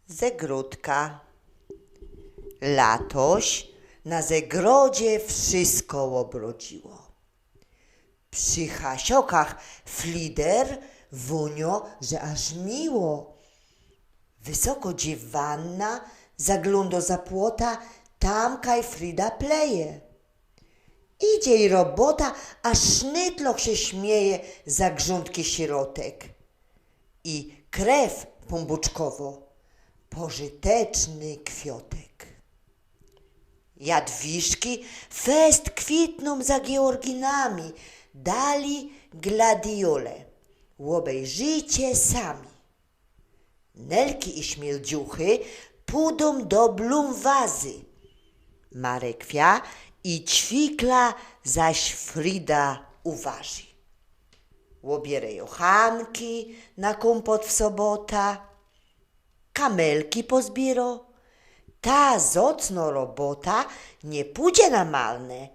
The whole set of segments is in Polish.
Zegródka. Latoś na zegrodzie wszystko obrodziło. Przy hasiokach flider wunio, że aż miło. Wysoko dziewanna zagląda za płota, tam kaj Frida pleje. Idzie i robota, a sznytloch się śmieje za grządki środek. I krew pombuczkowo, pożyteczny kwiotek. Jadwiszki fest kwitną za georginami, dali gladiole, obejrzyjcie sami. Nelki i śmieldziuchy pójdą do blumwazy, Marekwia i ćwikla zaś Frida uważy. Łobierę jochanki na kompot w sobota, kamelki pozbiero, ta zocno robota nie pójdzie na malne,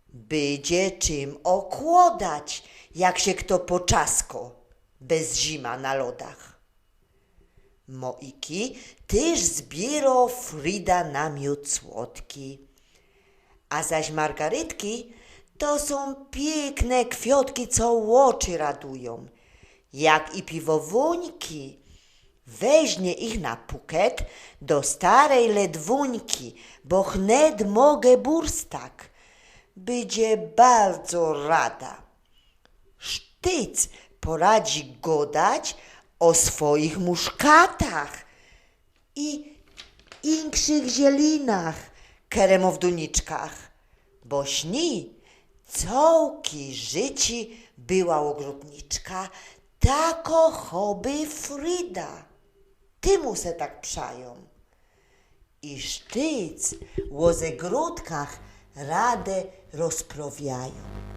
będzie czym okłodać, jak się kto poczasko, bez zima na lodach. Moiki tyż zbiero Frida na miód słodki, a zaś margarytki to są piękne kwiotki, co oczy radują, jak i piwowuńki. Weźmie ich na puket do starej ledwuńki, bo chnet mogę burstak. Będzie bardzo rada. Sztyc poradzi godać o swoich muszkatach i inkszych zielinach, keremowduniczkach, bo śni cołki życi była ogrodniczka, tako choby Frida. Tymu se tak przają. I sztyc o zegródkach radę rozprawiają.